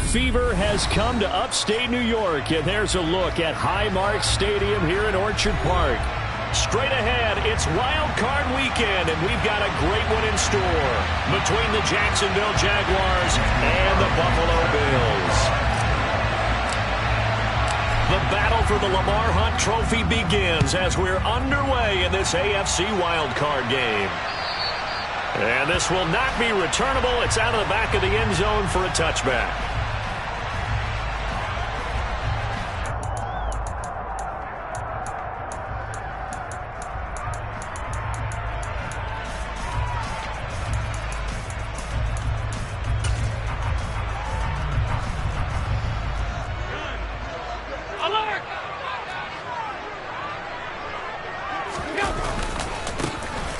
fever has come to upstate New York, and there's a look at Highmark Stadium here in Orchard Park. Straight ahead, it's Wildcard weekend, and we've got a great one in store between the Jacksonville Jaguars and the Buffalo Bills. The battle for the Lamar Hunt Trophy begins as we're underway in this AFC Wildcard game. And this will not be returnable. It's out of the back of the end zone for a touchback.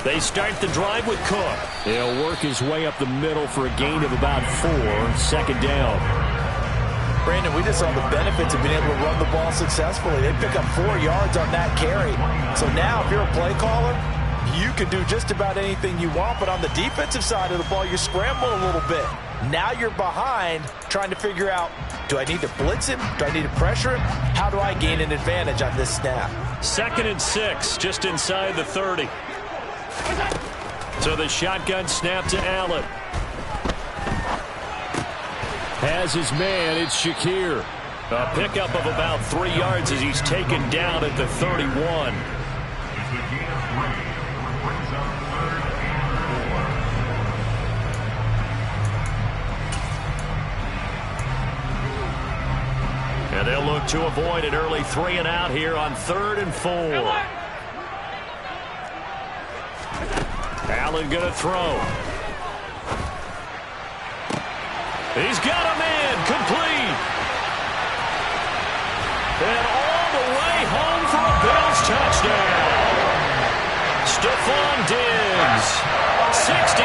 They start the drive with Cook. He'll work his way up the middle for a gain of about 4, second down. Brandon, we just saw the benefits of being able to run the ball successfully. They pick up 4 yards on that carry. So now if you're a play caller, you can do just about anything you want, but on the defensive side of the ball, you scramble a little bit. Now you're behind trying to figure out, do I need to blitz him? Do I need to pressure him? How do I gain an advantage on this snap? 2nd and 6, just inside the 30. So the shotgun snap to Allen. Has his man, it's Shakir. A pickup of about 3 yards as he's taken down at the 31. And they'll look to avoid an early 3 and out here on 3rd and 4. Allen going to throw. He's got a man complete. And all the way home for a Bills touchdown. Stephon Diggs, 69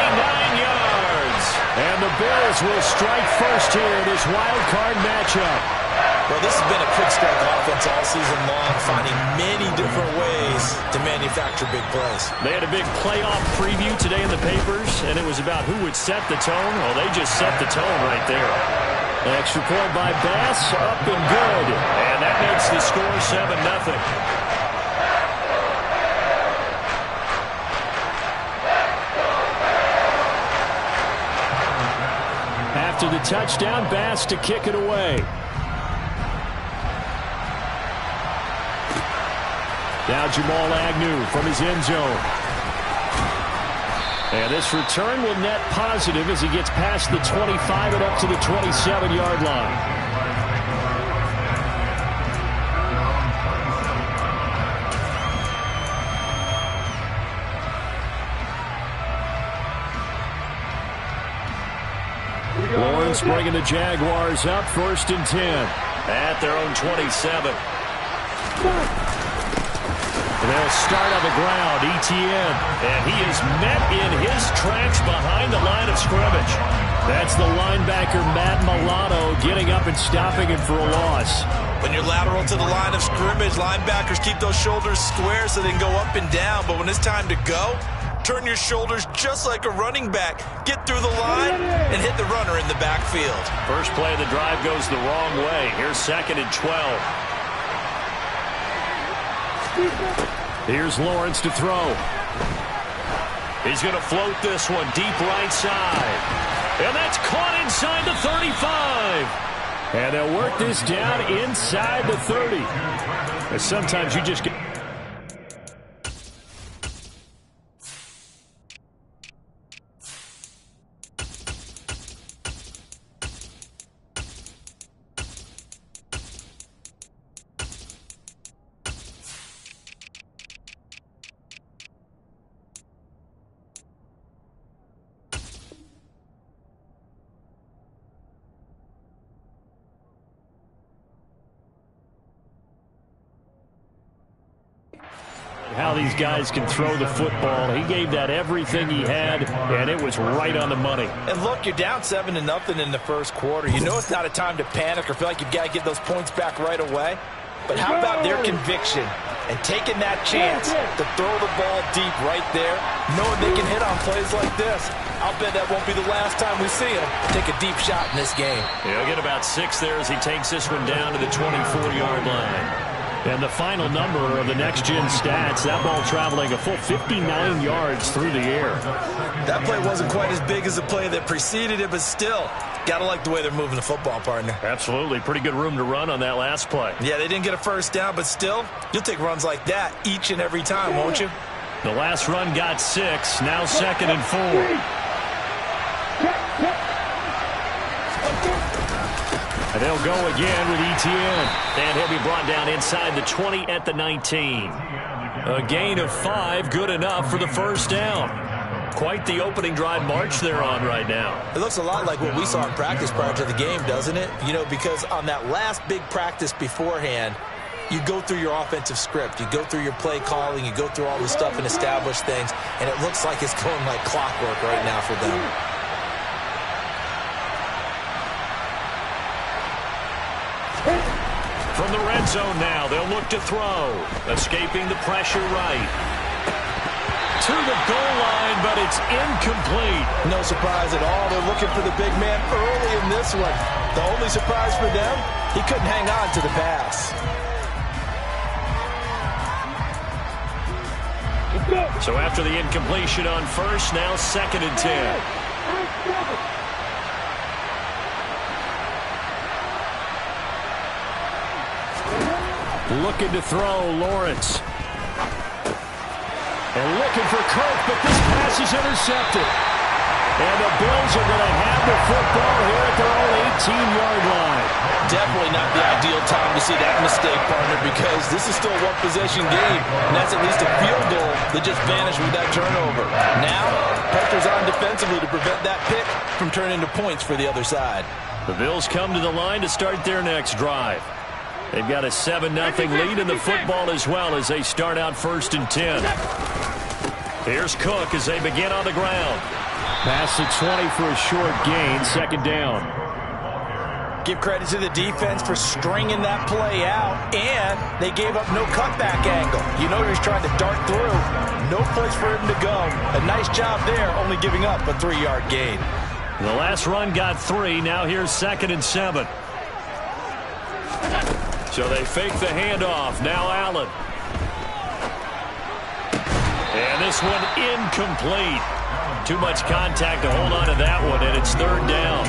yards. And the Bills will strike first here in this wild card matchup. Well, this has been a pick-strike offense all season long, finding many different ways to manufacture big plays. They had a big playoff preview today in the papers, and it was about who would set the tone. Well, they just set the tone right there. Extra point by Bass, up and good. And that makes the score 7-0. After the touchdown, Bass to kick it away. Now Jamal Agnew from his end zone. And this return will net positive as he gets past the 25 and up to the 27-yard line. Lawrence bringing the Jaguars up 1st and 10 at their own 27. They'll start on the ground, Etienne, and he is met in his tracks behind the line of scrimmage. That's the linebacker, Matt Milano, getting up and stopping him for a loss. When you're lateral to the line of scrimmage, linebackers keep those shoulders square so they can go up and down, but when it's time to go, turn your shoulders just like a running back. Get through the line and hit the runner in the backfield. First play of the drive goes the wrong way. Here's 2nd and 12. Here's Lawrence to throw. He's going to float this one deep right side. And that's caught inside the 35. And they'll work this down inside the 30. And sometimes you just get... How these guys can throw the football. He gave that everything he had, and it was right on the money. And look, you're down 7-0 in the first quarter. You know it's not a time to panic or feel like you've got to get those points back right away. But how about their conviction And taking that chance to throw the ball deep right there, knowing they can hit on plays like this. I'll bet that won't be the last time we see him take a deep shot in this game. He'll get about 6 there as he takes this one down to the 24-yard line. And the final number of the next-gen stats, that ball traveling a full 59 yards through the air. That play wasn't quite as big as the play that preceded it, but still, got to like the way they're moving the football, partner. Absolutely. Pretty good room to run on that last play. Yeah, they didn't get a first down, but still, you'll take runs like that each and every time, won't you? The last run got 6, now 2nd and 4. And they'll go again with Etienne. And he'll be brought down inside the 20 at the 19. A gain of 5, good enough for the first down. Quite the opening drive march they're on right now. It looks a lot like what we saw in practice prior to the game, doesn't it? You know, because on that last big practice beforehand, you go through your offensive script. You go through your play calling. You go through all the stuff and establish things. And it looks like it's going like clockwork right now for them. From the red zone now, they'll look to throw. Escaping the pressure right. To the goal line, but it's incomplete. No surprise at all. They're looking for the big man early in this one. The only surprise for them, he couldn't hang on to the pass. So after the incompletion on first, now 2nd and 10. Looking to throw, Lawrence. And looking for Kirk, but this pass is intercepted. And the Bills are going to have the football here at their own 18-yard line. Definitely not the ideal time to see that mistake, partner, because this is still a one-possession game, and that's at least a field goal that just vanished with that turnover. Now, pressure's on defensively to prevent that pick from turning into points for the other side. The Bills come to the line to start their next drive. They've got a 7-0 lead in the football as well as they start out 1st and 10. Here's Cook as they begin on the ground. Pass to 20 for a short gain, 2nd down. Give credit to the defense for stringing that play out, and they gave up no cutback angle. You know he's trying to dart through. No place for him to go. A nice job there, only giving up a 3-yard gain. The last run got 3. Now here's 2nd and 7. So they fake the handoff. Now Allen. And this one incomplete. Too much contact to hold on to that one, and it's 3rd down.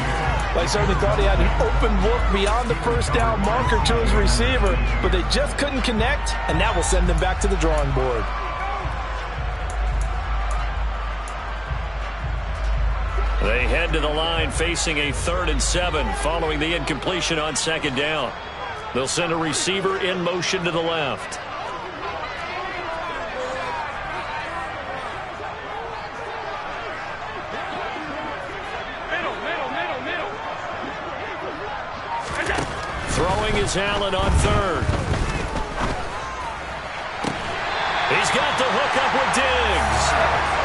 I certainly thought he had an open look beyond the first down marker to his receiver, but they just couldn't connect, and that will send them back to the drawing board. They head to the line facing a 3rd and 7 following the incompletion on 2nd down. They'll send a receiver in motion to the left. Throwing is Allen on 3rd. He's got the hook up with Diggs.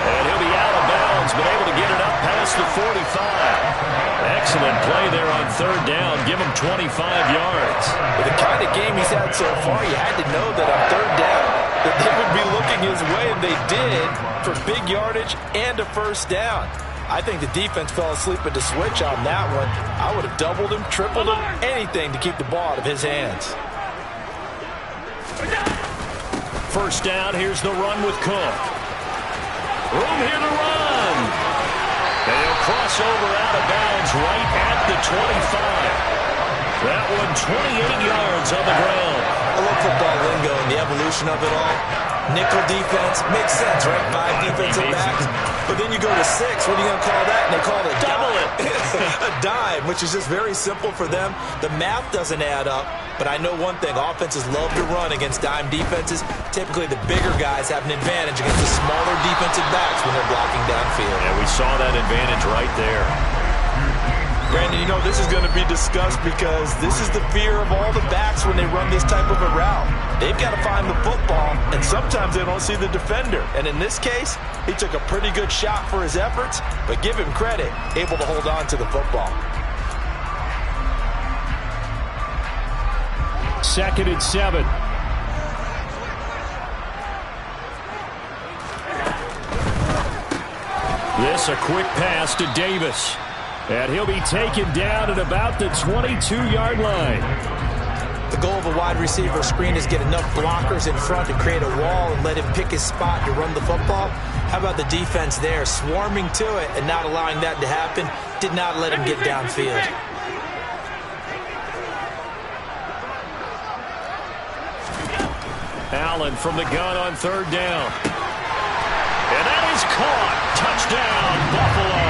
And he'll be out of bounds, but able to get it up past the 45. Excellent play there on 3rd down. Give him 25 yards. With the kind of game he's had so far, you had to know that on 3rd down that they would be looking his way, and they did, for big yardage and a first down. I think the defense fell asleep at the switch on that one. I would have doubled him, tripled him, anything to keep the ball out of his hands. First down, here's the run with Cook. Room here to run. And he'll cross over out of bounds right at the 25. That one 28 yards on the ground. I love football lingo and the evolution of it all. Nickel defense makes sense, right? 5 defensive backs. But then you go to 6. What are you going to call that? And they call it a double it. A dime, which is just very simple for them. The math doesn't add up. But I know one thing. Offenses love to run against dime defenses. Typically, the bigger guys have an advantage against the smaller defensive backs when they're blocking downfield. Yeah, we saw that advantage right there. Brandon, you know, this is going to be discussed because this is the fear of all the backs when they run this type of a route. They've got to find the football, and sometimes they don't see the defender. And in this case, he took a pretty good shot for his efforts, but give him credit, able to hold on to the football. 2nd and 7. This a quick pass to Davis. And he'll be taken down at about the 22-yard line. The goal of a wide receiver screen is get enough blockers in front to create a wall and let him pick his spot to run the football. How about the defense there, swarming to it and not allowing that to happen? Did not let him get downfield. Allen from the gun on third down. And that is caught. Touchdown, Buffalo.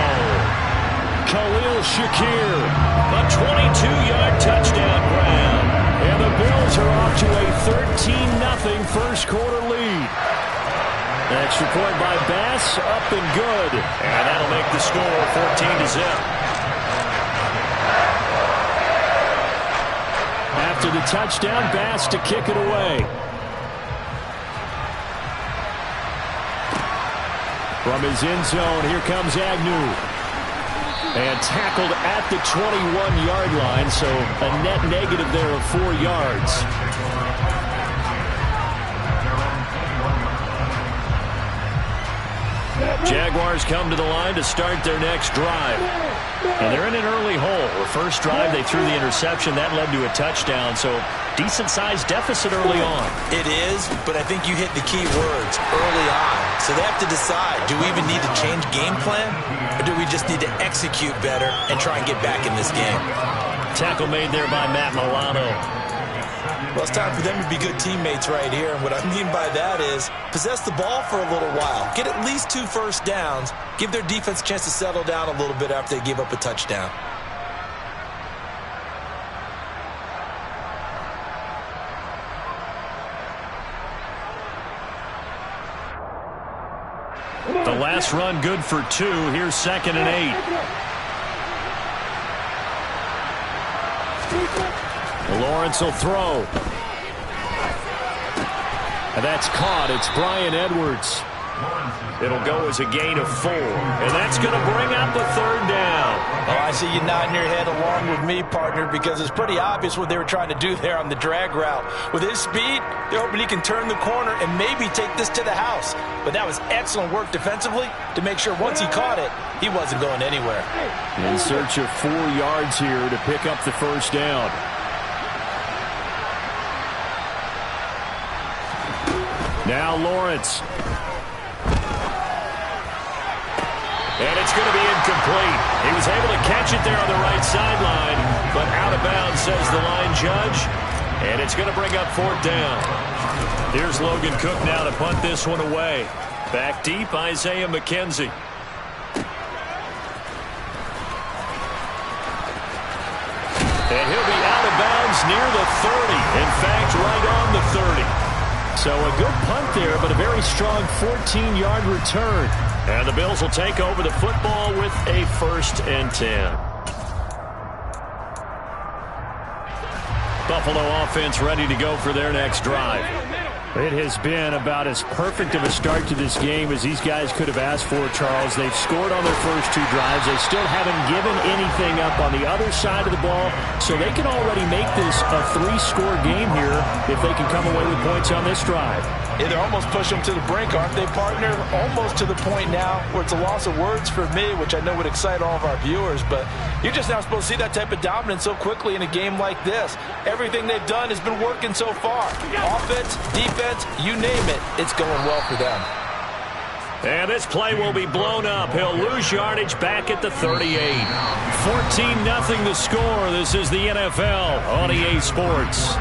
Khalil Shakir, a 22-yard touchdown grab. And the Bills are off to a 13-0 first quarter lead. Extra point by Bass, up and good. And that'll make the score 14-0. After the touchdown, Bass to kick it away. From his end zone, here comes Agnew. And tackled at the 21-yard line, so a net negative there of 4 yards. Jaguars come to the line to start their next drive. And they're in an early hole. The first drive, they threw the interception. That led to a touchdown, so decent-sized deficit early on. It is, but I think you hit the key words, early on. So they have to decide, do we even need to change game plan, or do we just need to execute better and try and get back in this game? Tackle made there by Matt Milano. Well, it's time for them to be good teammates right here, and what I mean by that is possess the ball for a little while, get at least 2 first downs, give their defense a chance to settle down a little bit after they give up a touchdown. The last run good for 2. Here's 2nd and 8. Lawrence will throw. And that's caught. It's Bryan Edwards. It'll go as a gain of 4. And that's going to bring up the 3rd down. Oh, I see you nodding your head along with me, partner, because it's pretty obvious what they were trying to do there on the drag route. With his speed, they're hoping he can turn the corner and maybe take this to the house. But that was excellent work defensively to make sure once he caught it, he wasn't going anywhere. In search of 4 yards here to pick up the first down. Now Lawrence. And it's going to be incomplete. He was able to catch it there on the right sideline, but out of bounds, says the line judge. And it's going to bring up 4th down. Here's Logan Cook now to punt this one away. Back deep, Isaiah McKenzie. And he'll be out of bounds near the 30. In fact, right on the 30. So a good punt there, but a very strong 14-yard return. And the Bills will take over the football with a 1st and 10. Buffalo offense ready to go for their next drive. It has been about as perfect of a start to this game as these guys could have asked for, Charles. They've scored on their first 2 drives. They still haven't given anything up on the other side of the ball, so they can already make this a 3-score game here if they can come away with points on this drive. Yeah, they're almost pushing them to the brink, aren't they, partner? Almost to the point now where it's a loss of words for me, which I know would excite all of our viewers, but you're just not supposed to see that type of dominance so quickly in a game like this. Everything they've done has been working so far. Offense, defense, you name it, it's going well for them. And this play will be blown up. He'll lose yardage back at the 38. 14-0 the score. This is the NFL on EA Sports.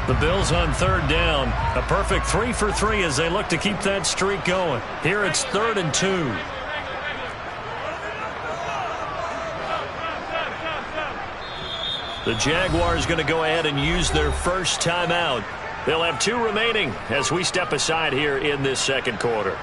The Bills on 3rd down. A perfect 3 for 3 as they look to keep that streak going. Here it's 3rd and 2. The Jaguars going to go ahead and use their first timeout. They'll have 2 remaining as we step aside here in this 2nd quarter.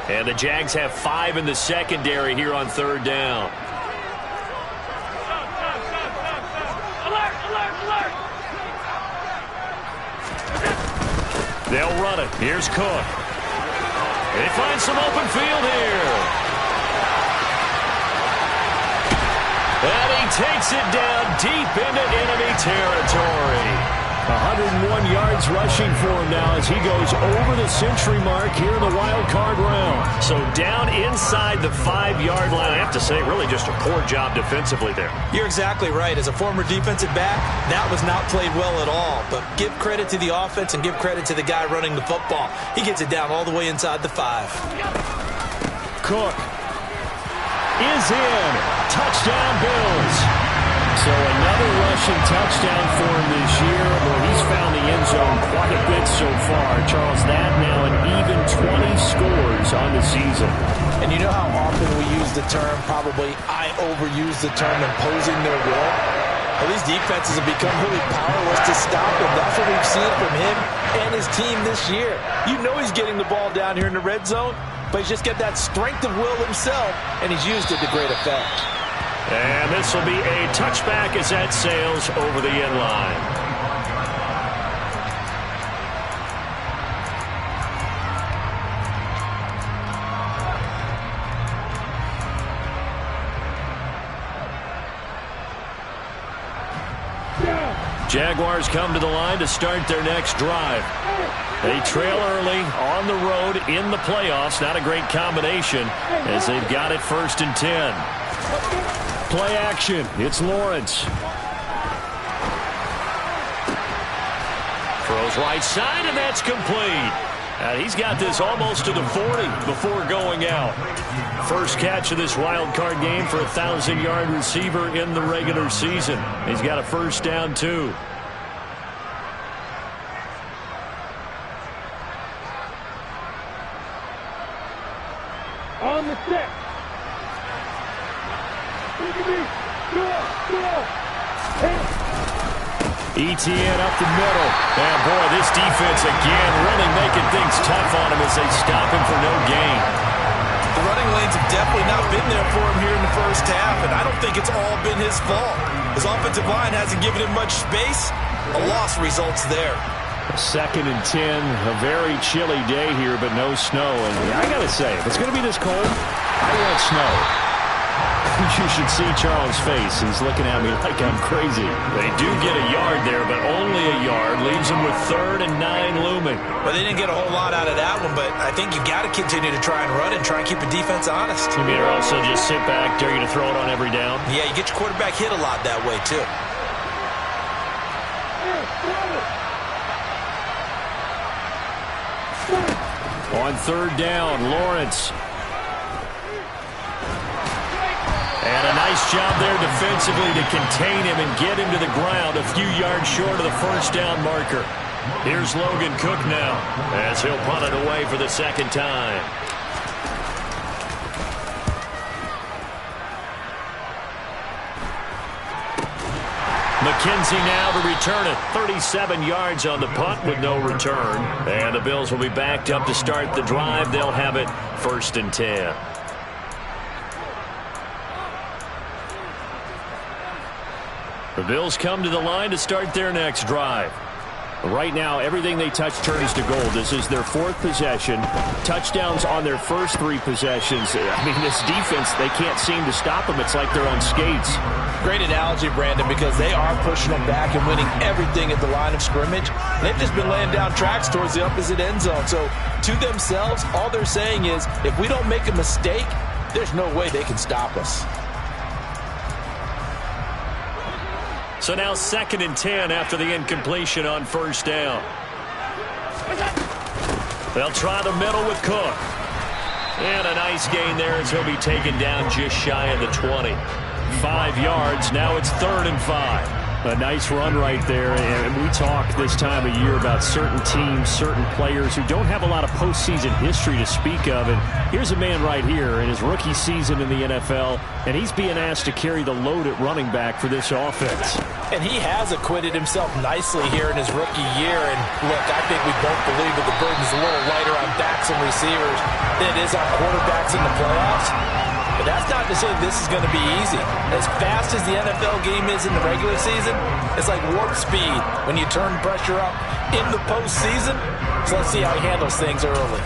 And the Jags have 5 in the secondary here on 3rd down. They'll run it. Here's Cook. They find some open field here. And he takes it down deep into enemy territory. 101 yards rushing for him now as he goes over the century mark here in the wild card round. So down inside the 5-yard line. I have to say, really just a poor job defensively there. You're exactly right. As a former defensive back, that was not played well at all. But give credit to the offense and give credit to the guy running the football. He gets it down all the way inside the 5. Cook is in. Touchdown, Bills. So another rushing touchdown for him this year. Well, he's found the end zone quite a bit so far. Charles, that now an even 20 scores on the season. And you know how often we use the term, probably I overuse the term, imposing their will? Well, these defenses have become really powerless to stop him. That's what we've seen from him and his team this year. You know he's getting the ball down here in the red zone, but he's just got that strength of will himself, and he's used it to great effect. And this will be a touchback as that sails over the end line. Jaguars come to the line to start their next drive. They trail early on the road in the playoffs. Not a great combination as they've got it 1st and 10. Play action. It's Lawrence. Throws right side, and that's complete. And he's got this almost to the 40 before going out. First catch of this wild card game for a 1,000-yard receiver in the regular season. He's got a 1st down, too. On the stick. ETN up the middle. And boy, this defense again really making things tough on him as they stop him for no gain. The running lanes have definitely not been there for him here in the first half, and I don't think it's all been his fault. His offensive line hasn't given him much space. A loss results there. 2nd and 10, a very chilly day here, but no snow. And I got to say, if it's going to be this cold, I want snow. You should see Charles' face. He's looking at me like I'm crazy. They do get a yard there, but only a yard. Leaves them with 3rd and 9 looming. Well, they didn't get a whole lot out of that one, but I think you've got to continue to try and run and try and keep the defense honest. You mean also just sit back, dare you to throw it on every down? Yeah, you get your quarterback hit a lot that way, too. On 3rd down, Lawrence. And a nice job there defensively to contain him and get him to the ground a few yards short of the 1st down marker. Here's Logan Cook now as he'll punt it away for the 2nd time. McKenzie now to return it. 37 yards on the punt with no return. And the Bills will be backed up to start the drive. They'll have it 1st and 10. The Bills come to the line to start their next drive. Right now, everything they touch turns to gold. This is their 4th possession. Touchdowns on their first 3 possessions. I mean, this defense, they can't seem to stop them. It's like they're on skates. Great analogy, Brandon, because they are pushing them back and winning everything at the line of scrimmage. They've just been laying down tracks towards the opposite end zone. So, to themselves, all they're saying is, if we don't make a mistake, there's no way they can stop us. So now 2nd and 10 after the incompletion on 1st down. They'll try the middle with Cook. And a nice gain there as he'll be taken down just shy of the 20. 5 yards. Now it's 3rd and 5. A nice run right there, and we talk this time of year about certain teams, certain players who don't have a lot of postseason history to speak of, and here's a man right here in his rookie season in the NFL, and he's being asked to carry the load at running back for this offense. And he has acquitted himself nicely here in his rookie year, and look, I think we both believe that the burden's a little lighter on backs and receivers. than it is on quarterbacks in the playoffs. But that's not to say this is going to be easy. As fast as the NFL game is in the regular season, it's like warp speed when you turn pressure up in the postseason. So let's see how he handles things early.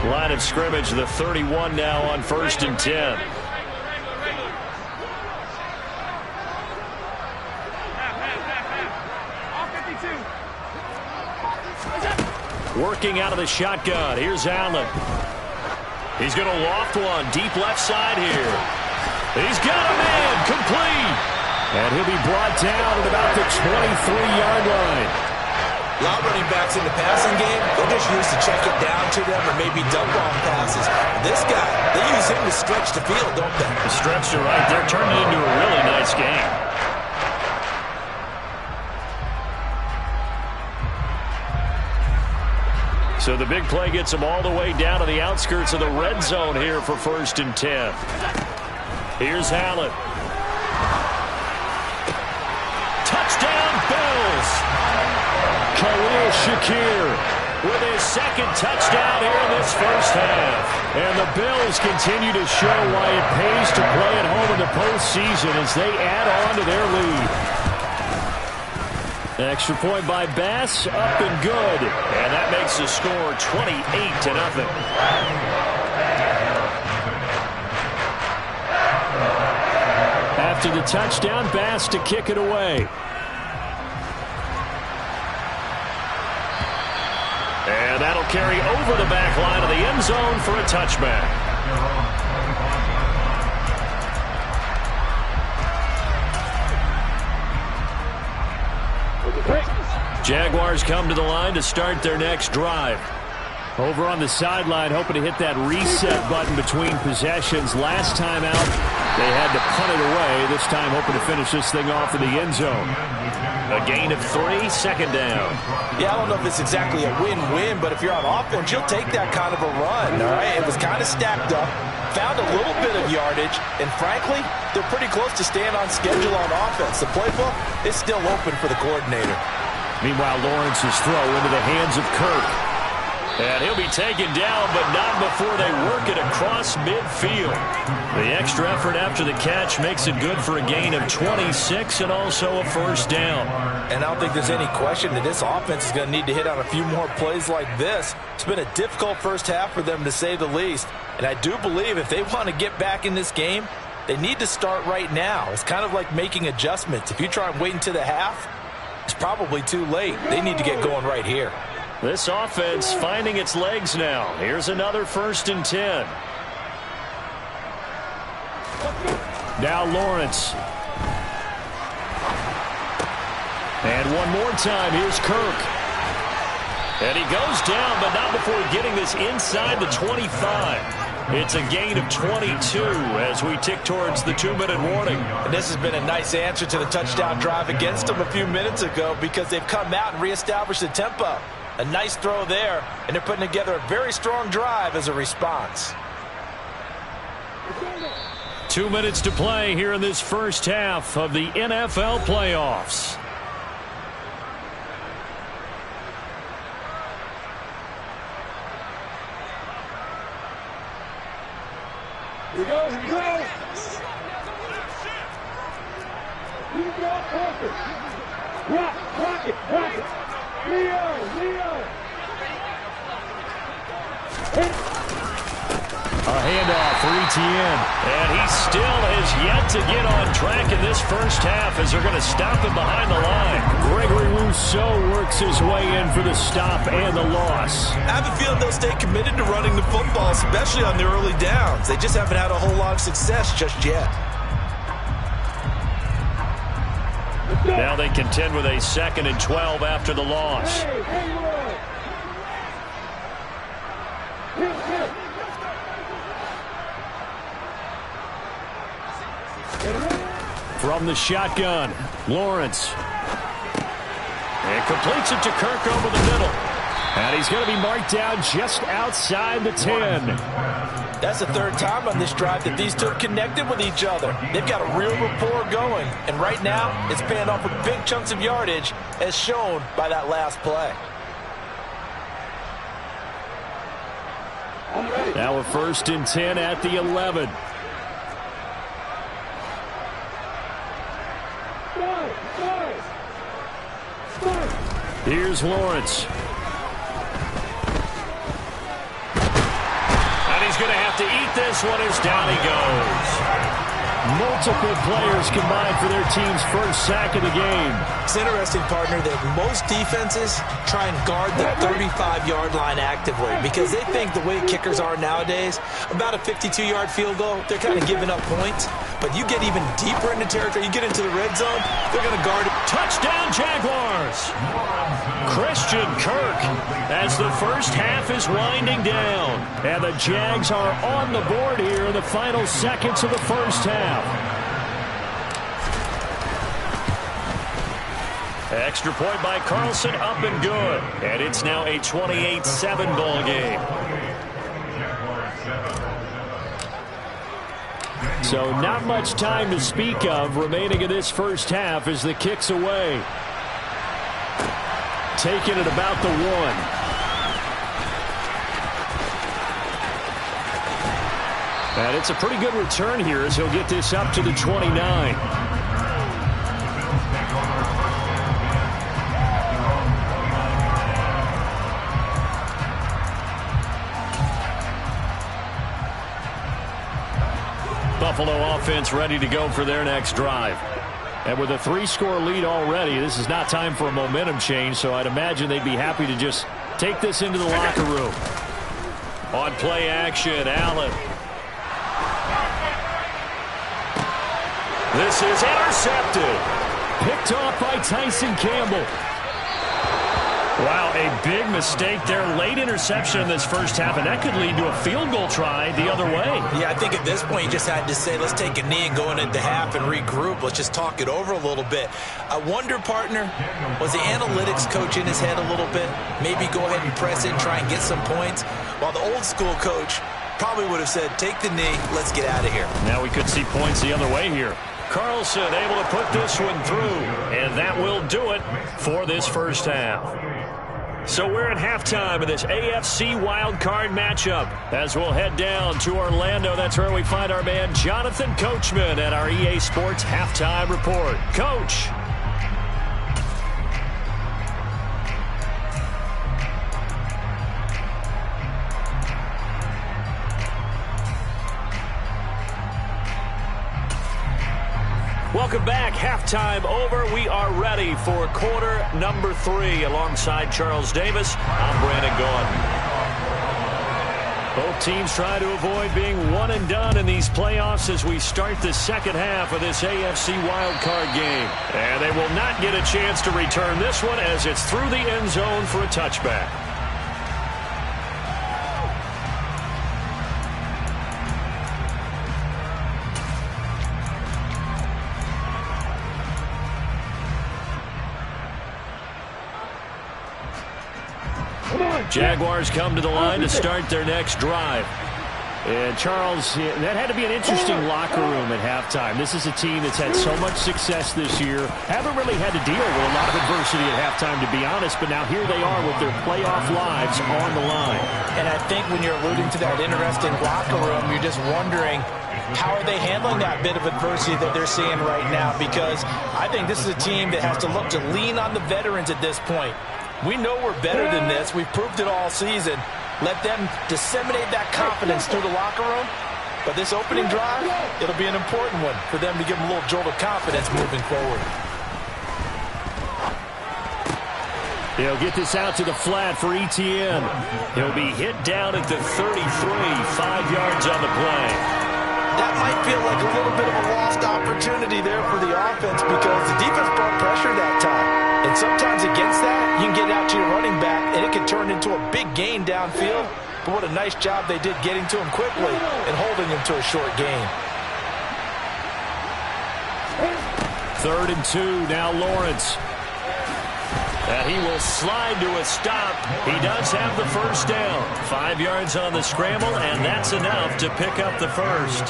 Line of scrimmage, the 31 now on 1st and 10. Working out of the shotgun. Here's Allen. He's going to loft one. Deep left side here. He's got a man. Complete. And he'll be brought down at about the 23-yard line. A lot of running backs in the passing game, they're just used to check it down to them or maybe dump off passes. This guy, they use him to stretch the field, don't they? The stretch to right there turned it into a really nice game. So the big play gets him all the way down to the outskirts of the red zone here for 1st and 10. Here's Allen. Touchdown, Bills. Khalil Shakir with his second touchdown here in this first half. And the Bills continue to show why it pays to play at home in the postseason as they add on to their lead. Extra point by Bass, up and good. And that makes the score 28-0. After the touchdown, Bass to kick it away. And that'll carry over the back line of the end zone for a touchback. Jaguars come to the line to start their next drive. Over on the sideline, hoping to hit that reset button between possessions. Last time out, they had to punt it away. This time, hoping to finish this thing off in the end zone. A gain of 3, second down. Yeah, I don't know if it's exactly a win-win, but if you're on offense, you'll take that kind of a run, all right? It was kind of stacked up, found a little bit of yardage, and frankly, they're pretty close to staying on schedule on offense. The playbook is still open for the coordinator. Meanwhile, Lawrence's throw into the hands of Kirk. And he'll be taken down, but not before they work it across midfield. The extra effort after the catch makes it good for a gain of 26 and also a first down. And I don't think there's any question that this offense is going to need to hit on a few more plays like this. It's been a difficult first half for them, to say the least. And I do believe if they want to get back in this game, they need to start right now. It's kind of like making adjustments. If you try and wait until the half, it's probably too late. They need to get going right here. This offense finding its legs now. Here's another 1st and 10. Now Lawrence. And one more time, here's Kirk. And he goes down, but not before getting this inside the 25. It's a gain of 22 as we tick towards the 2-minute warning. And this has been a nice answer to the touchdown drive against them a few minutes ago because they've come out and reestablished the tempo. A nice throw there, and they're putting together a very strong drive as a response. 2 minutes to play here in this first half of the NFL playoffs. Here we go, here we go. Here we go, perfect. Rock it. Leo. A handoff for Etienne. And he still has yet to get on track in this first half as they're going to stop him behind the line. Gregory Rousseau works his way in for the stop and the loss. I have a feeling they'll stay committed to running the football, especially on the early downs. They just haven't had a whole lot of success just yet. Now they contend with a 2nd and 12 after the loss. From the shotgun, Lawrence. And completes it to Kirk over the middle. And he's going to be marked down just outside the 10. That's the 3rd time on this drive that these two have connected with each other. They've got a real rapport going. And right now, it's paying off with big chunks of yardage, as shown by that last play. Now a 1st and 10 at the 11. Here's Lawrence. And he's going to have to eat this one as down he goes. Multiple players combined for their team's first sack of the game. It's interesting, partner, that most defenses try and guard the 35-yard line actively because they think the way kickers are nowadays, about a 52-yard field goal, they're kind of giving up points. But you get even deeper into territory, you get into the red zone, they're going to guard it. Touchdown, Jaguars! Christian Kirk as the first half is winding down. And the Jags are on the board here in the final seconds of the first half. Extra point by Carlson, up and good. And it's now a 28-7 ball game. So not much time to speak of remaining in this first half as the kick's away. Taking it about the 1. And it's a pretty good return here as he'll get this up to the 29. Buffalo offense ready to go for their next drive. And with a 3-score lead already, this is not time for a momentum change, so I'd imagine they'd be happy to just take this into the locker room. On play action, Allen. This is intercepted. Picked off by Tyson Campbell. Wow, a big mistake there. Late interception in this first half, and that could lead to a field goal try the other way. Yeah, I think at this point you just had to say, let's take a knee and go into half and regroup. Let's just talk it over a little bit. I wonder, partner, was the analytics coach in his head a little bit? Maybe go ahead and press it and try and get some points? While the old school coach probably would have said, take the knee, let's get out of here. Now we could see points the other way here. Carlson able to put this one through, and that will do it for this first half. So we're at halftime of this AFC Wildcard matchup as we'll head down to Orlando. That's where we find our man Jonathan Coachman at our EA Sports Halftime Report. Coach. Welcome back. Halftime over. We are ready for quarter number 3 alongside Charles Davis. I'm Brandon Gaudin. Both teams try to avoid being one and done in these playoffs as we start the second half of this AFC wildcard game. And they will not get a chance to return this one as it's through the end zone for a touchback. Jaguars come to the line to start their next drive. And Charles, that had to be an interesting locker room at halftime. This is a team that's had so much success this year. Haven't really had to deal with a lot of adversity at halftime, to be honest. But now here they are with their playoff lives on the line. And I think when you're alluding to that interesting locker room, you're just wondering, how are they handling that bit of adversity that they're seeing right now? Because I think this is a team that has to look to lean on the veterans at this point. We know we're better than this. We've proved it all season. Let them disseminate that confidence through the locker room. But this opening drive, it'll be an important one for them to give them a little jolt of confidence moving forward. They'll get this out to the flat for Etienne. He'll be hit down at the 33, 5 yards on the play. That might feel like a little bit of a lost opportunity there for the offense because the defense brought pressure that time. And sometimes against that, you can get out to your running back, and it can turn into a big gain downfield. But what a nice job they did getting to him quickly and holding him to a short gain. 3rd and 2, now Lawrence. And he will slide to a stop. He does have the first down. 5 yards on the scramble, and that's enough to pick up the first.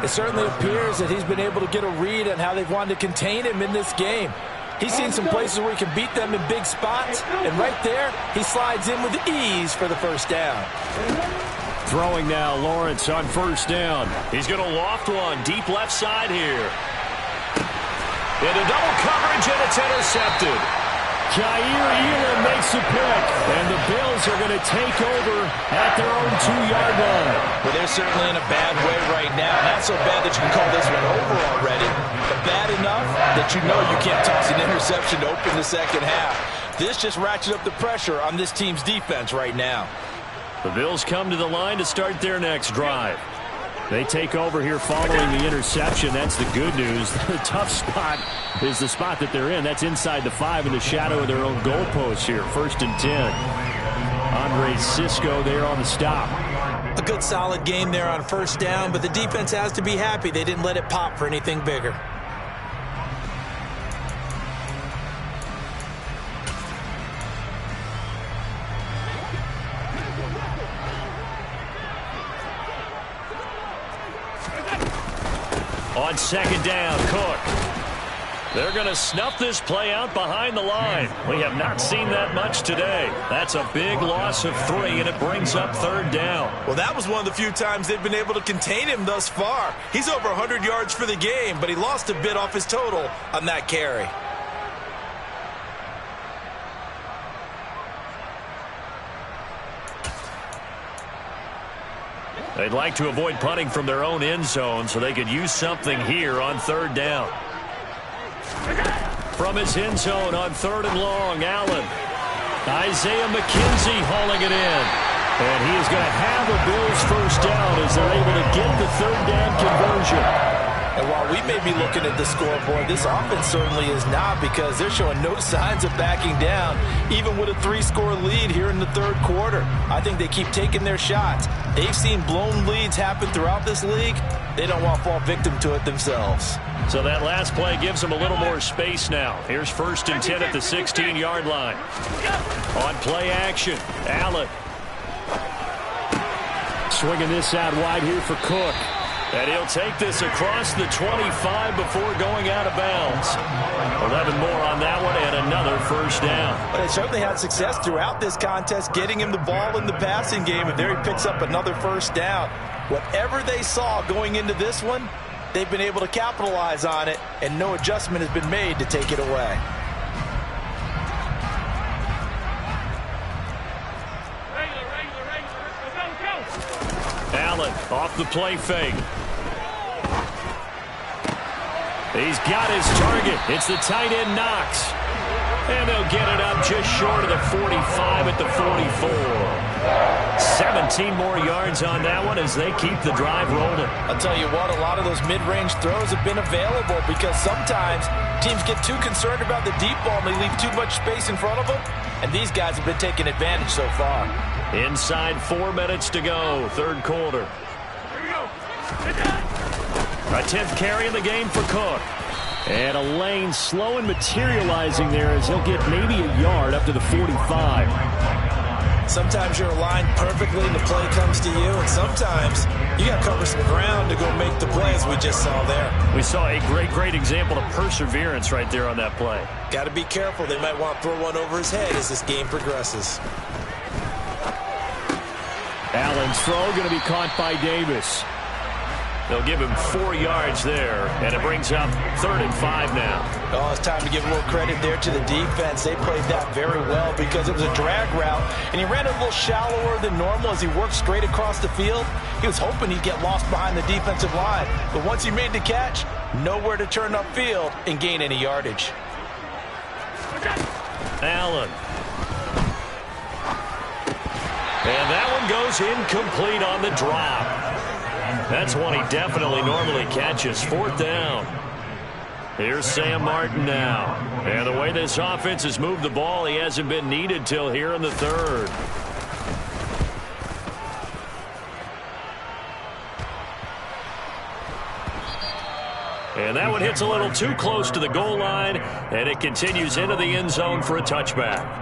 It certainly appears that he's been able to get a read on how they've wanted to contain him in this game. He's seen some places where he can beat them in big spots, and right there, he slides in with ease for the first down. Throwing now, Lawrence on first down. He's going to loft one deep left side here. Into double coverage, and it's intercepted. Jair Elam makes a pick, and the Bills are going to take over at their own 2-yard line. Well, they're certainly in a bad way right now. Not so bad that you can call this one over already, but bad enough that you know you can't toss an interception to open the second half. This just ratchets up the pressure on this team's defense right now. The Bills come to the line to start their next drive. They take over here following the interception. That's the good news. The tough spot is the spot that they're in. That's inside the 5 in the shadow of their own goalpost here. 1st and 10. Andre Cisco there on the stop. A good solid game there on first down, but the defense has to be happy they didn't let it pop for anything bigger. On 2nd down, Cook. They're going to snuff this play out behind the line. We have not seen that much today. That's a big loss of 3, and it brings up 3rd down. Well, that was one of the few times they've been able to contain him thus far. He's over 100 yards for the game, but he lost a bit off his total on that carry. They'd like to avoid punting from their own end zone so they could use something here on 3rd down. From his end zone on 3rd and long, Allen. Isaiah McKenzie hauling it in. And he is going to have a Bills first down as they're able to get the 3rd down conversion. And while we may be looking at the scoreboard, this offense certainly is not, because they're showing no signs of backing down, even with a 3-score lead here in the 3rd quarter. I think they keep taking their shots. They've seen blown leads happen throughout this league. They don't want to fall victim to it themselves. So that last play gives them a little more space now. Here's 1st and 10 at the 16-yard line. On play action, Allen. Swinging this out wide here for Cook. And he'll take this across the 25 before going out of bounds. 11 more on that one, and another first down. But they certainly had success throughout this contest, getting him the ball in the passing game, and there he picks up another first down. Whatever they saw going into this one, they've been able to capitalize on it, and no adjustment has been made to take it away. Allen off the play fake. He's got his target. It's the tight end Knox. And they'll get it up just short of the 45 at the 44. 17 more yards on that one as they keep the drive rolling. I'll tell you what, a lot of those mid-range throws have been available, because sometimes teams get too concerned about the deep ball and they leave too much space in front of them. And these guys have been taking advantage so far. Inside 4 minutes to go, 3rd quarter. A 10th carry in the game for Cook. And a lane slow and materializing there as he'll get maybe a yard up to the 45. Sometimes you're aligned perfectly and the play comes to you, and sometimes you got to cover some ground to go make the play, as we just saw there. We saw a great example of perseverance right there on that play. Got to be careful. They might want to throw one over his head as this game progresses. Allen's throw going to be caught by Davis. They'll give him 4 yards there, and it brings up 3rd and 5 now. Oh, it's time to give a little credit there to the defense. They played that very well, because it was a drag route, and he ran a little shallower than normal as he worked straight across the field. He was hoping he'd get lost behind the defensive line, but once he made the catch, nowhere to turn upfield and gain any yardage. Allen. And that one goes incomplete on the drop. That's one he definitely normally catches. 4th down. Here's Sam Martin now. And the way this offense has moved the ball, he hasn't been needed till here in the 3rd. And that one hits a little too close to the goal line, and it continues into the end zone for a touchback.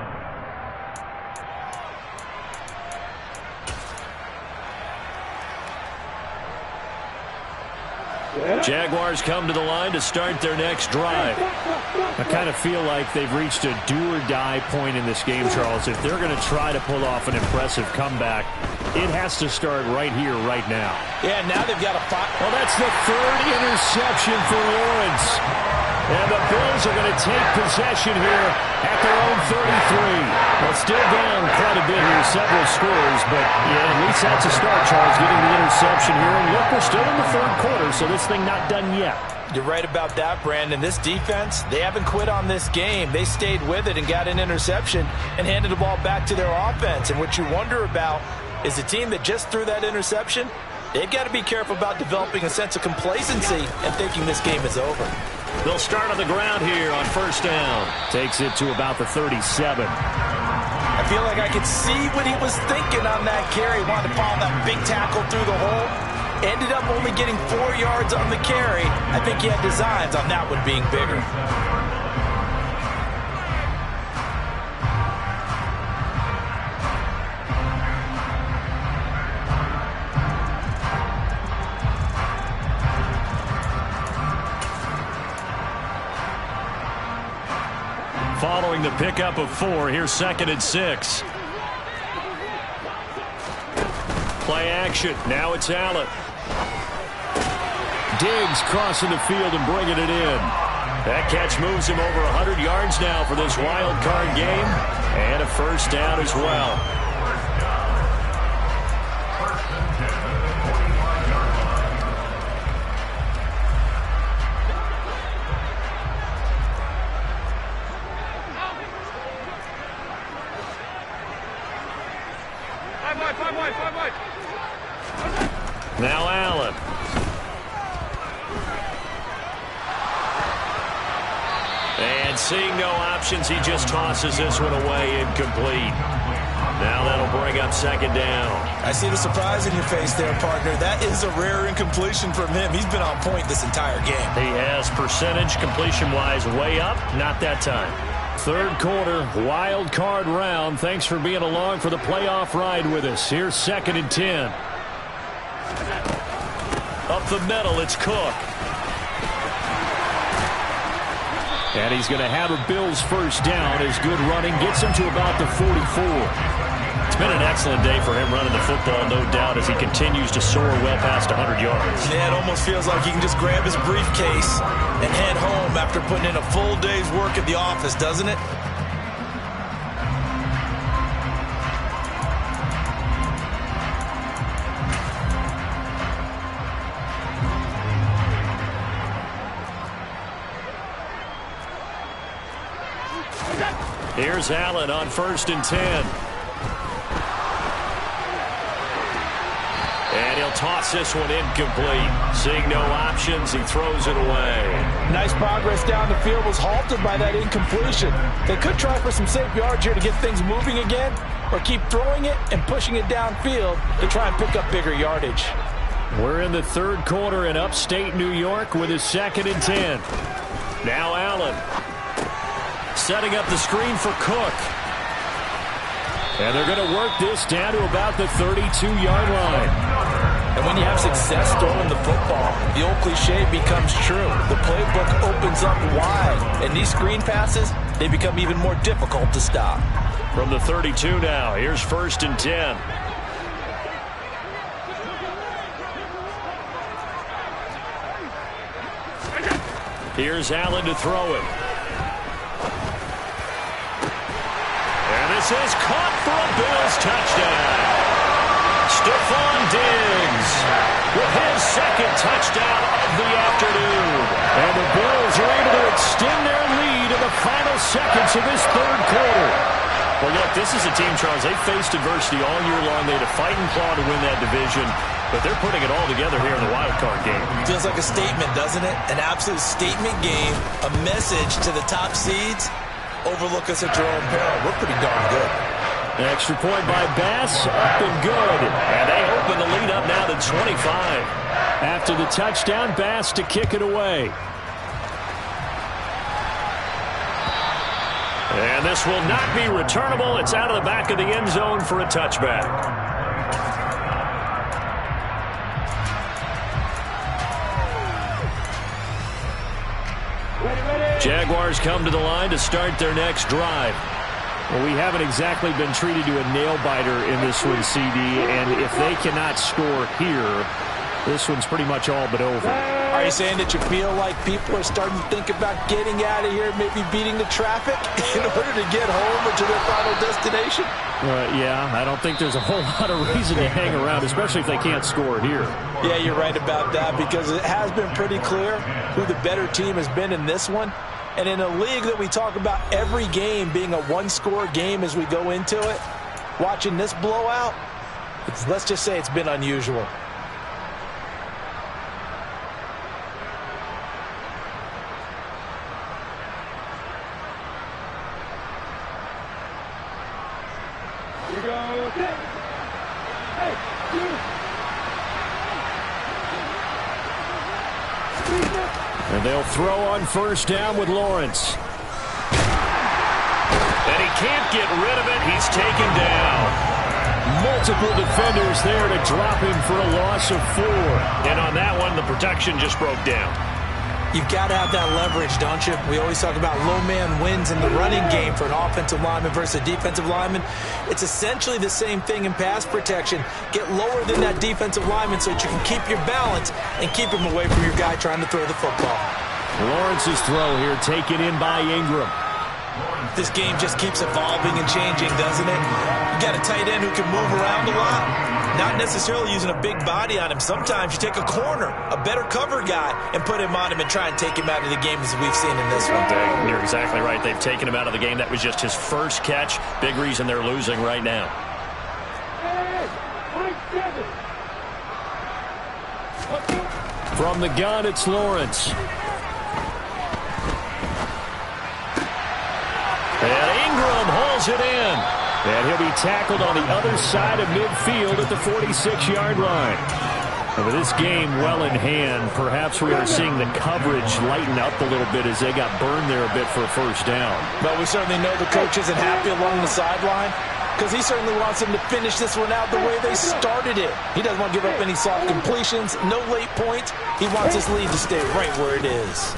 Jaguars come to the line to start their next drive. I kind of feel like they've reached a do-or-die point in this game, Charles. If they're going to try to pull off an impressive comeback, it has to start right here, right now. Yeah, now they've got a fight. Well, that's the third interception for Lawrence. And the Bills are going to take possession here at their own 33. Well, still down quite a bit here, several scores, but yeah, at least that's a start, Charles, getting the interception here. And look, we're still in the third quarter, so this thing not done yet. You're right about that, Brandon. This defense, they haven't quit on this game. They stayed with it and got an interception and handed the ball back to their offense. And what you wonder about is the team that just threw that interception, they've got to be careful about developing a sense of complacency and thinking this game is over. They'll start on the ground here on first down. Takes it to about the 37. I feel like I could see what he was thinking on that carry. Wanted to follow that big tackle through the hole. Ended up only getting 4 yards on the carry. I think he had designs on that one being bigger. Following the pickup of 4, here's 2nd and 6. Play action. Now it's Allen. Diggs crossing the field and bringing it in. That catch moves him over 100 yards now for this wild card game. And a first down as well. Now Allen. And seeing no options, he just tosses this one away, incomplete. Now that'll bring up 2nd down. I see the surprise in your face there, partner. That is a rare incompletion from him. He's been on point this entire game. He has percentage completion-wise way up, not that time. Third quarter, wild card round. Thanks for being along for the playoff ride with us. Here's 2nd and 10. Up the middle, it's Cook. And he's going to have a Bills first down as good running gets him to about the 44. It's been an excellent day for him running the football, no doubt, as he continues to soar well past 100 yards. Yeah, it almost feels like he can just grab his briefcase and head home after putting in a full day's work at the office, doesn't it? Here's Allen on 1st and 10. And he'll toss this one incomplete. Seeing no options, he throws it away. Nice progress down the field was halted by that incompletion. They could try for some safe yards here to get things moving again, or keep throwing it and pushing it downfield to try and pick up bigger yardage. We're in the third quarter in upstate New York with his 2nd and 10. Now Allen. Setting up the screen for Cook. And they're going to work this down to about the 32-yard line. And when you have success throwing the football, the old cliche becomes true. The playbook opens up wide. And these screen passes, they become even more difficult to stop. From the 32 now, here's 1st and 10. Here's Allen to throw it. This is caught for a Bills touchdown. Stephon Diggs with his 2nd touchdown of the afternoon. And the Bills are able to extend their lead in the final seconds of this third quarter. Well, look, this is a team, Charles, they faced adversity all year long. They had to fight and claw to win that division, but they're putting it all together here in the wild card game. Feels like a statement, doesn't it? An absolute statement game, a message to the top seeds. Overlook us at your own peril. We're pretty darn good. Extra point by Bass, up and good. And they open the lead up now to 25. After the touchdown, Bass to kick it away. And this will not be returnable. It's out of the back of the end zone for a touchback. Jaguars come to the line to start their next drive. Well, we haven't exactly been treated to a nail-biter in this one, CD, and if they cannot score here, this one's pretty much all but over. Are you saying that you feel like people are starting to think about getting out of here, maybe beating the traffic in order to get home or to their final destination? Yeah, I don't think there's a whole lot of reason to hang around, especially if they can't score here. Yeah, you're right about that, because it has been pretty clear who the better team has been in this one. And in a league that we talk about every game being a one-score game as we go into it, watching this blowout, let's just say it's been unusual. And they'll throw on first down with Lawrence. And he can't get rid of it. He's taken down. Multiple defenders there to drop him for a loss of 4. And on that one, the protection just broke down. You've got to have that leverage, don't you? We always talk about low man wins in the running game for an offensive lineman versus a defensive lineman. It's essentially the same thing in pass protection. Get lower than that defensive lineman so that you can keep your balance and keep him away from your guy trying to throw the football. Lawrence's throw here taken in by Ingram. This game just keeps evolving and changing, doesn't it? You got a tight end who can move around a lot. Not necessarily using a big body on him. Sometimes you take a corner, a better cover guy, and put him on him and try and take him out of the game as we've seen in this one. You're exactly right. They've taken him out of the game. That was just his first catch. Big reason they're losing right now. From the gun, it's Lawrence. And Ingram hauls it in. And he'll be tackled on the other side of midfield at the 46-yard line. And with this game well in hand, perhaps we are seeing the coverage lighten up a little bit as they got burned there a bit for a first down. But we certainly know the coach isn't happy along the sideline, because he certainly wants them to finish this one out the way they started it. He doesn't want to give up any soft completions, no late points. He wants his lead to stay right where it is.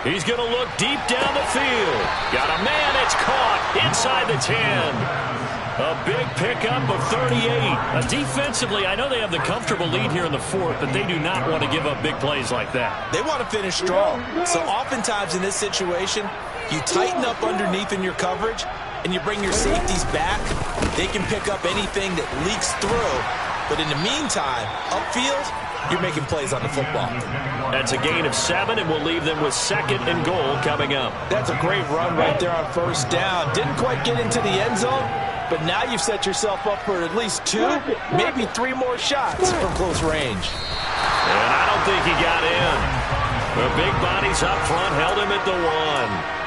He's going to look deep down the field. Got a man. It's caught inside the 10. A big pickup of 38. Defensively, I know they have the comfortable lead here in the 4th, but they do not want to give up big plays like that. They want to finish strong. So oftentimes in this situation, you tighten up underneath in your coverage, and you bring your safeties back. They can pick up anything that leaks through. But in the meantime, upfield, you're making plays on the football. That's a gain of 7, and we'll leave them with 2nd and goal coming up. That's a great run right there on first down. Didn't quite get into the end zone, but now you've set yourself up for at least 2, maybe 3 more shots from close range. And I don't think he got in. The big bodies up front held him at the 1.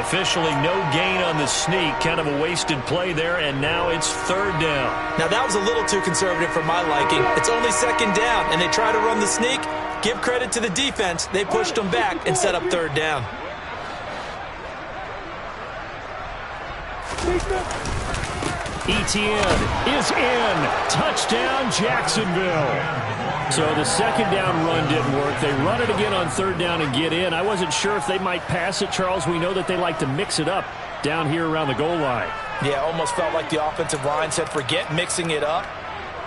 Officially no gain on the sneak. Kind of a wasted play there, and now it's 3rd down. Now that was a little too conservative for my liking. It's only 2nd down, and they try to run the sneak. Give credit to the defense. They pushed them back and set up 3rd down. Etienne is in. Touchdown, Jacksonville. So the 2nd down run didn't work. They run it again on 3rd down and get in. I wasn't sure if they might pass it, Charles. We know that they like to mix it up down here around the goal line. Yeah, almost felt like the offensive line said, forget mixing it up.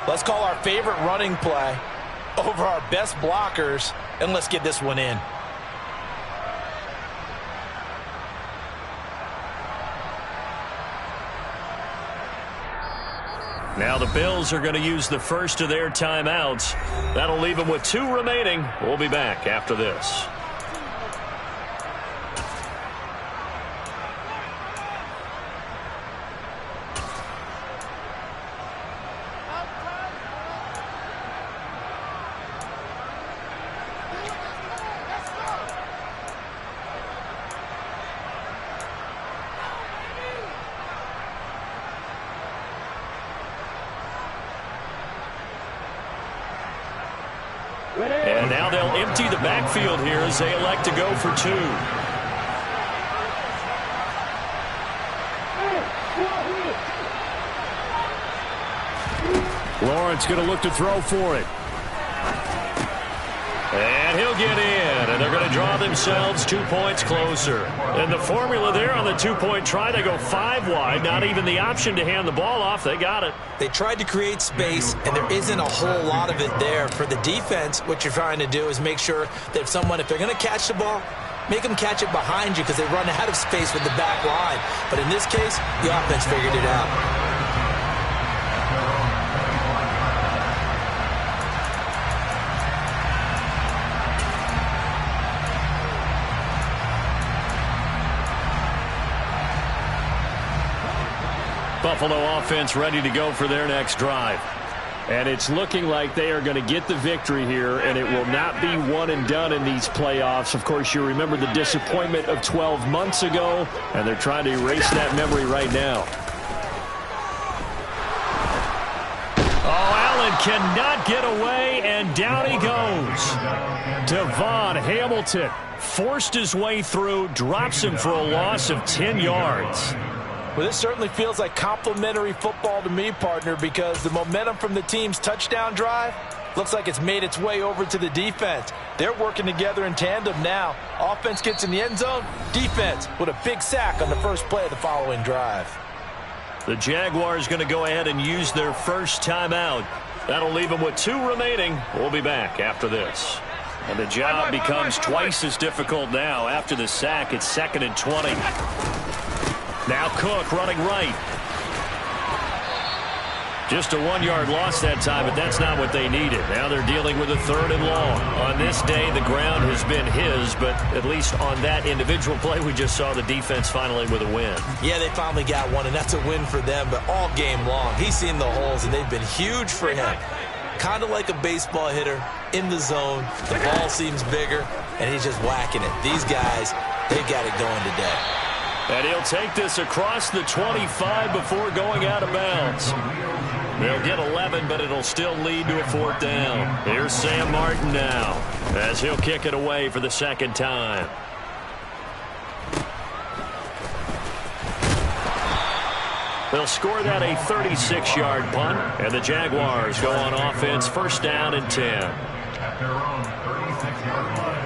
Let's call our favorite running play over our best blockers, and let's get this one in. Now the Bills are going to use the first of their timeouts. That'll leave them with 2 remaining. We'll be back after this. And now they'll empty the backfield here as they elect to go for 2. Lawrence going to look to throw for it. And he'll get in, and they're going to draw themselves 2 points closer. And the formula there on the two-point try, they go 5 wide, not even the option to hand the ball off. They got it. They tried to create space, and there isn't a whole lot of it there. For the defense, what you're trying to do is make sure that if they're going to catch the ball, make them catch it behind you because they run out of space with the back line. But in this case, the offense figured it out. Buffalo offense ready to go for their next drive. And it's looking like they are going to get the victory here, and it will not be one and done in these playoffs. Of course, you remember the disappointment of 12 months ago, and they're trying to erase that memory right now. Oh, Allen cannot get away, and down he goes. Devon Hamilton forced his way through, drops him for a loss of 10 yards. Well, this certainly feels like complimentary football to me, partner, because the momentum from the team's touchdown drive looks like it's made its way over to the defense. They're working together in tandem now. Offense gets in the end zone. Defense with a big sack on the first play of the following drive. The Jaguars going to go ahead and use their first timeout. That'll leave them with 2 remaining. We'll be back after this. And the job becomes twice as difficult now. After the sack, it's 2nd and 20. Now Cook running right. Just a 1-yard loss that time, but that's not what they needed. Now they're dealing with a 3rd and long. On this day, the ground has been his, but at least on that individual play, we just saw the defense finally with a win. Yeah, they finally got one, and that's a win for them, but all game long, he's seen the holes, and they've been huge for him. Kind of like a baseball hitter in the zone. The ball seems bigger, and he's just whacking it. These guys, they've got it going today. And he'll take this across the 25 before going out of bounds. They'll get 11, but it'll still lead to a 4th down. Here's Sam Martin now, as he'll kick it away for the 2nd time. They'll score that a 36-yard punt, and the Jaguars go on offense, 1st down and 10. At their own 36-yard line.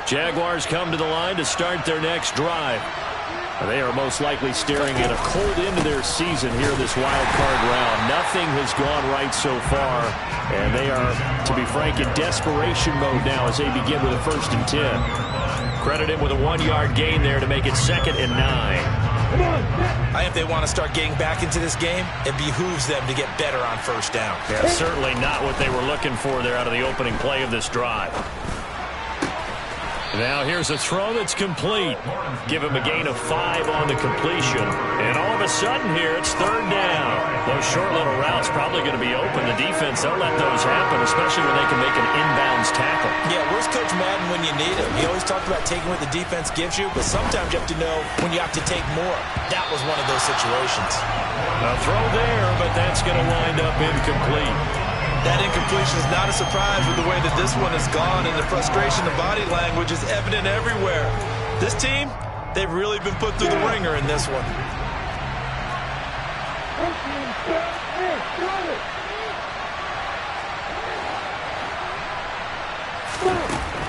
Jaguars come to the line to start their next drive. They are most likely staring at a cold end to their season here in this wild card round. Nothing has gone right so far, and they are, to be frank, in desperation mode now as they begin with a 1st and 10. Credit him with a 1-yard gain there to make it 2nd and 9. I think if they want to start getting back into this game, it behooves them to get better on 1st down. Yeah, certainly not what they were looking for there out of the opening play of this drive. Now here's a throw that's complete. Give him a gain of 5 on the completion. And all of a sudden here, it's 3rd down. Those short little routes probably going to be open. The defense, they'll let those happen, especially when they can make an inbounds tackle. Yeah, where's Coach Madden when you need him? He always talked about taking what the defense gives you, but sometimes you have to know when you have to take more. That was one of those situations. A throw there, but that's going to wind up incomplete. That incompletion is not a surprise with the way that this one has gone, and the frustration, the body language is evident everywhere. This team, they've really been put through the ringer in this one.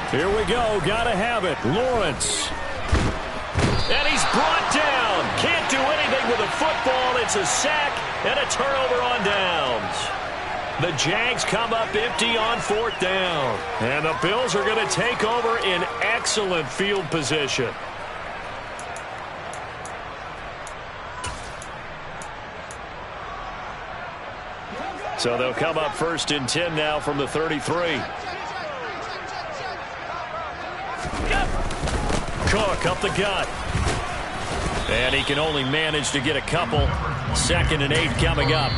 Here we go. Gotta have it. Lawrence. And he's brought down. Can't do anything with a football. It's a sack and a turnover on downs. The Jags come up empty on 4th down. And the Bills are going to take over in excellent field position. So they'll come up 1st and 10 now from the 33. Cook up the gut. And he can only manage to get a couple. 2nd and 8 coming up.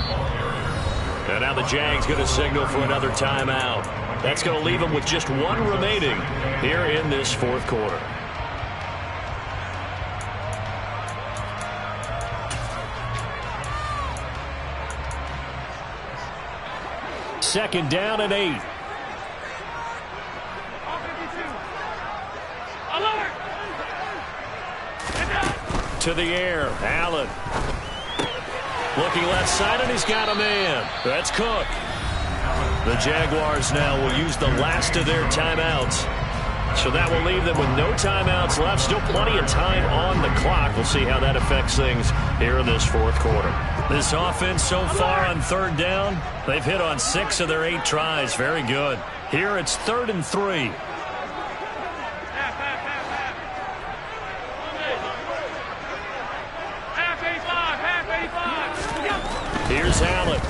And now the Jags going to signal for another timeout. That's going to leave them with just 1 remaining here in this 4th quarter. Second down and 8. To the air. Allen. Looking left side, and he's got a man. That's Cook. The Jaguars now will use the last of their timeouts. So that will leave them with no timeouts left. Still plenty of time on the clock. We'll see how that affects things here in this fourth quarter. This offense so far on third down, they've hit on 6 of their 8 tries. Very good. Here it's 3rd and 3. Here's Allen.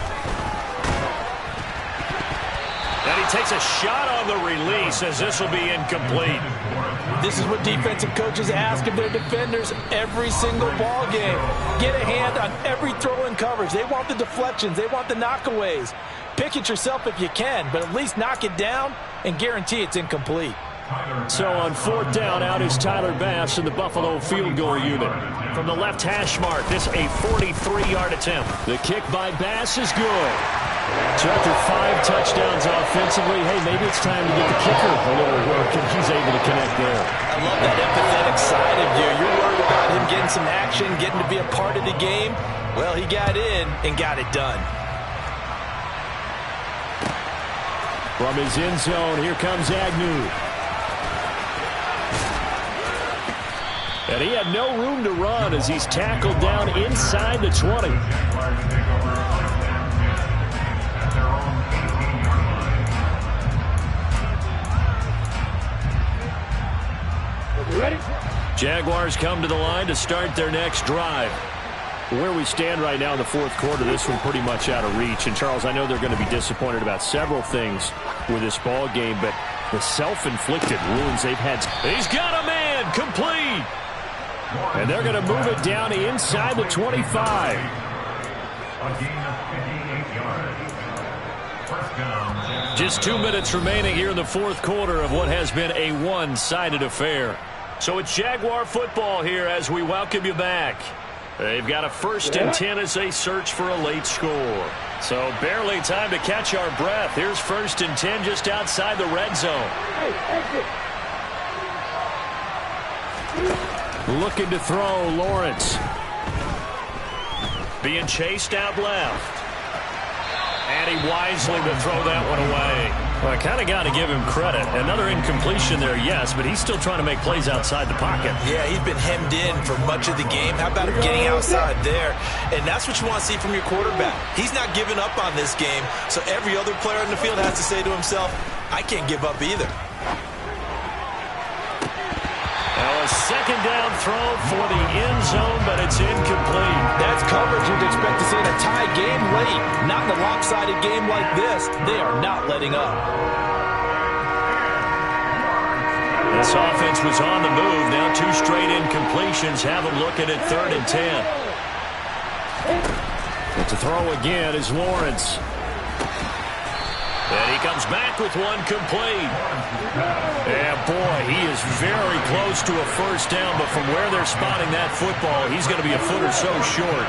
And he takes a shot on the release as this will be incomplete. This is what defensive coaches ask of their defenders every single ball game. Get a hand on every throw in coverage. They want the deflections. They want the knockaways. Pick it yourself if you can, but at least knock it down and guarantee it's incomplete. So on 4th down, out is Tyler Bass in the Buffalo field goal unit. From the left hash mark, this a 43-yard attempt. The kick by Bass is good. So after 5 touchdowns offensively, hey, maybe it's time to get the kicker a little work, and he's able to connect there. I love that empathetic side of you. You're worried about him getting some action, getting to be a part of the game. Well, he got in and got it done. From his end zone, here comes Agnew. And he had no room to run as he's tackled down inside the 20. Ready? Jaguars come to the line to start their next drive. Where we stand right now in the fourth quarter, this one pretty much out of reach. And, Charles, I know they're going to be disappointed about several things with this ball game, but the self-inflicted wounds they've had. He's got a man, complete. And they're going to move it down to inside the 25. A gain of 58 yards. First down. Just 2 minutes remaining here in the fourth quarter of what has been a one-sided affair. So it's Jaguar football here as we welcome you back. They've got a 1st and 10 as they search for a late score. So barely time to catch our breath. Here's 1st and 10 just outside the red zone. Looking to throw, Lawrence. Being chased out left. And he wisely will throw that one away. Well, I kind of got to give him credit. Another incompletion there, yes, but he's still trying to make plays outside the pocket. Yeah, he's been hemmed in for much of the game. How about him getting outside there? And that's what you want to see from your quarterback. He's not giving up on this game, so every other player in the field has to say to himself, I can't give up either. Now a 2nd down throw for the end zone, but it's incomplete. That's coverage you'd expect to see in a tie game late. Not in a lopsided game like this. They are not letting up. This offense was on the move. Now 2 straight incompletions have them looking at 3rd and 10. To throw again is Lawrence. And he comes back with one complete. And boy, he is very close to a 1st down, but from where they're spotting that football, he's going to be a foot or so short.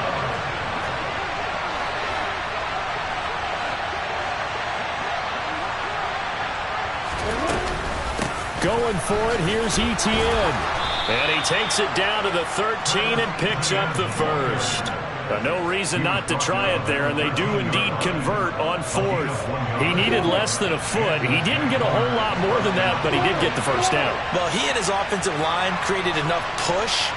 Going for it, here's Etienne. And he takes it down to the 13 and picks up the 1st. No reason not to try it there, and they do indeed convert on 4th. He needed less than a foot. He didn't get a whole lot more than that, but he did get the 1st down. Well, he and his offensive line created enough push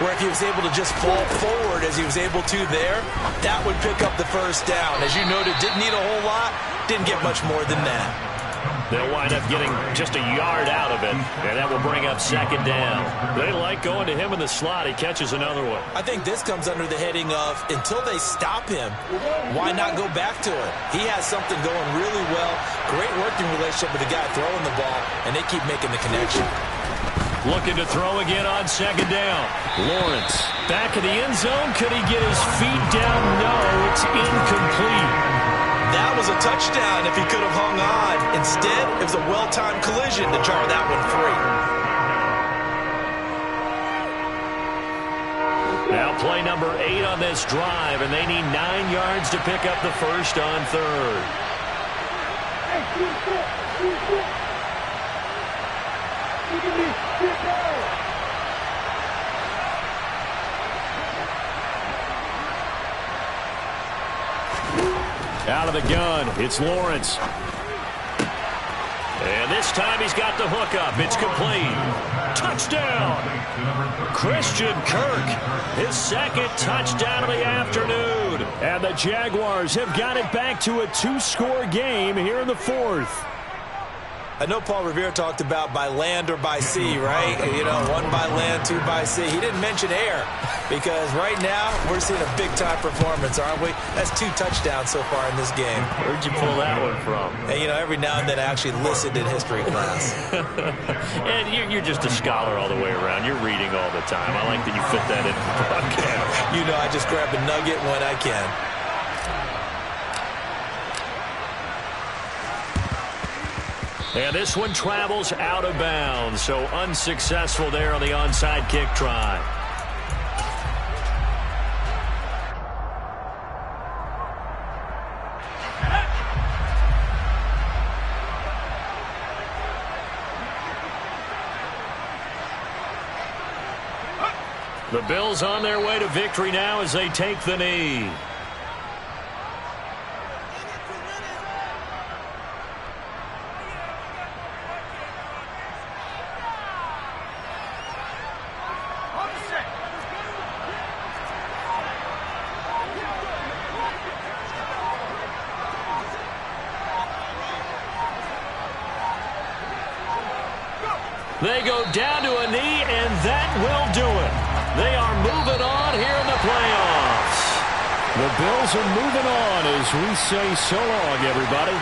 where if he was able to just fall forward as he was able to there, that would pick up the 1st down. As you noted, didn't need a whole lot, didn't get much more than that. They'll wind up getting just a yard out of it, and that will bring up 2nd down. They like going to him in the slot. He catches another one. I think this comes under the heading of, until they stop him, why not go back to it? He has something going really well, great working relationship with the guy throwing the ball, and they keep making the connection. Looking to throw again on 2nd down. Lawrence back in the end zone. Could he get his feet down? No, it's incomplete. That was a touchdown if he could have hung on. Instead, it was a well-timed collision to jar that one free. Now play number 8 on this drive, and they need 9 yards to pick up the 1st on 3rd. Out of the gun, it's Lawrence. And this time he's got the hook up. It's complete. Touchdown! Christian Kirk, his second touchdown of the afternoon. And the Jaguars have got it back to a 2-score game here in the fourth. I know Paul Revere talked about by land or by sea, right? You know, 1 by land, 2 by sea. He didn't mention air because right now we're seeing a big-time performance, aren't we? That's 2 touchdowns so far in this game. Where'd you pull that one from? And, you know, every now and then I actually listened in history class. And you're just a scholar all the way around. You're reading all the time. I like that you fit that in the broadcast. You know, I just grab a nugget when I can. And this one travels out of bounds, so unsuccessful there on the onside kick try. The Bills on their way to victory now as they take the knee. They go down to a knee, and that will do it. They are moving on here in the playoffs. The Bills are moving on as we say so long, everybody.